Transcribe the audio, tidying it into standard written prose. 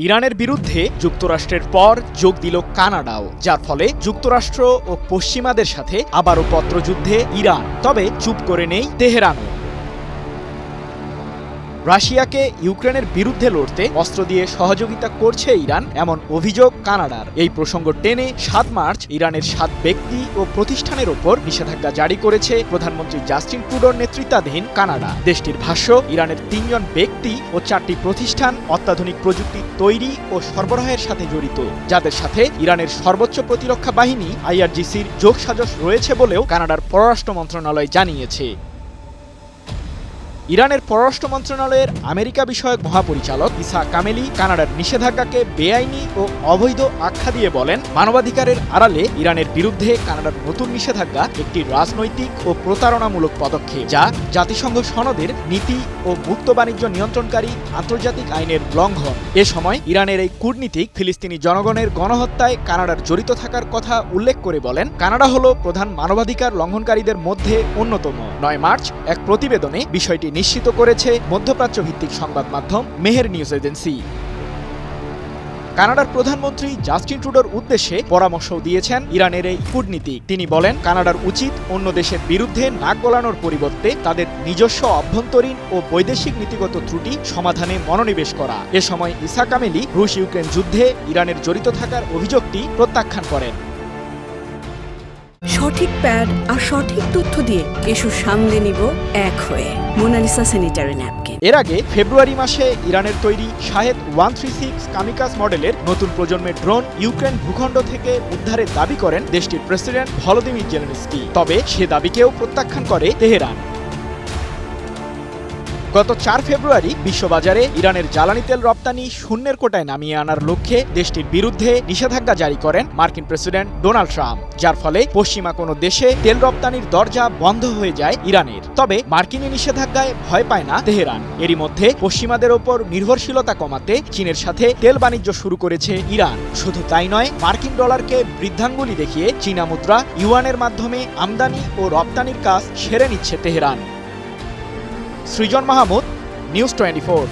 ইরানের বিরুদ্ধে যুক্তরাষ্ট্রের পর যোগ দিল কানাডাও, যার ফলে যুক্তরাষ্ট্র ও পশ্চিমাদের সাথে আবারও পত্রযুদ্ধে ইরান। তবে চুপ করে নেই তেহরানও। রাশিয়াকে ইউক্রেনের বিরুদ্ধে লড়তে অস্ত্র দিয়ে সহযোগিতা করছে ইরান, এমন অভিযোগ কানাডার। এই প্রসঙ্গ টেনে ৭ মার্চ ইরানের ৭ ব্যক্তি ও প্রতিষ্ঠানের ওপর নিষেধাজ্ঞা জারি করেছে প্রধানমন্ত্রী জাস্টিন ট্রুডোর নেতৃত্বাধীন কানাডা। দেশটির ভাষ্য, ইরানের ৩ জন ব্যক্তি ও ৪টি প্রতিষ্ঠান অত্যাধুনিক প্রযুক্তি তৈরি ও সরবরাহের সাথে জড়িত, যাদের সাথে ইরানের সর্বোচ্চ প্রতিরক্ষা বাহিনী IRGCর যোগসাজশ রয়েছে বলেও কানাডার পররাষ্ট্র মন্ত্রণালয় জানিয়েছে। ইরানের পররাষ্ট্র মন্ত্রণালয়ের আমেরিকা বিষয়ক মহাপরিচালক ইসা কামেলি কানাডার নিষেধাজ্ঞাকে বেআইনি ও অবৈধ আখ্যা দিয়ে বলেন, মানবাধিকারের আড়ালে ইরানের বিরুদ্ধে কানাডার নতুন নিষেধাজ্ঞা একটি রাজনৈতিক ও প্রতারণামূলক পদক্ষেপ, যা জাতিসংঘ সনদের নীতি ও মুক্ত বাণিজ্য নিয়ন্ত্রণকারী আন্তর্জাতিক আইনের লঙ্ঘন। এ সময় ইরানের এই কূটনীতিক ফিলিস্তিনি জনগণের গণহত্যায় কানাডার জড়িত থাকার কথা উল্লেখ করে বলেন, কানাডা হল প্রধান মানবাধিকার লঙ্ঘনকারীদের মধ্যে অন্যতম। ৯ মার্চ এক প্রতিবেদনে বিষয়টি নিশ্চিত করেছে মধ্যপ্রাচ্য ভিত্তিক সংবাদ মাধ্যম মেহের নিউজ এজেন্সি। কানাডার প্রধানমন্ত্রী জাস্টিন ট্রুডোর উদ্দেশ্যে পরামর্শও দিয়েছেন ইরানের এই কূটনীতিক। তিনি বলেন, কানাডার উচিত অন্য দেশের বিরুদ্ধে নাক গলানোর পরিবর্তে তাদের নিজস্ব অভ্যন্তরীণ ও বৈদেশিক নীতিগত ত্রুটি সমাধানে মনোনিবেশ করা। এ সময় ইসা কামেলি রুশ ইউক্রেন যুদ্ধে ইরানের জড়িত থাকার অভিযোগটি প্রত্যাখ্যান করেন। সঠিক প্যাড আর সঠিক তথ্য দিয়ে কেশু সামলে নিব এক হয়ে। Monalisa sanitary napkin. এর আগে ফেব্রুয়ারি মাসে ইরানের তৈরি শাহেদ 136 কামিকাজ মডেলের নতুন প্রজন্মের ড্রোন ইউক্রেন ভূখণ্ড থেকে উদ্ধারের দাবি করেন দেশটির প্রেসিডেন্ট ভলোদিমির জেলেনস্কি। তবে সে দাবিকেও প্রত্যাখ্যান করে তেহরান। গত ৪ ফেব্রুয়ারি বিশ্ববাজারে ইরানের জ্বালানি তেল রপ্তানি শূন্যের কোটায় নামিয়ে আনার লক্ষ্যে দেশটির বিরুদ্ধে নিষেধাজ্ঞা জারি করেন মার্কিন প্রেসিডেন্ট ডোনাল্ড ট্রাম্প, যার ফলে পশ্চিমা কোনো দেশে তেল রপ্তানির দরজা বন্ধ হয়ে যায় ইরানের। তবে মার্কিন নিষেধাজ্ঞায় ভয় পায় না তেহরান। এরই মধ্যে পশ্চিমাদের ওপর নির্ভরশীলতা কমাতে চীনের সাথে তেল বাণিজ্য শুরু করেছে ইরান। শুধু তাই নয়, মার্কিন ডলারকে বৃদ্ধাঙ্গুলি দেখিয়ে চীনা মুদ্রা ইউয়ানের মাধ্যমে আমদানি ও রপ্তানির কাজ সেরে নিচ্ছে তেহরান। সৃজন মাহমুদ, নিউজ 24।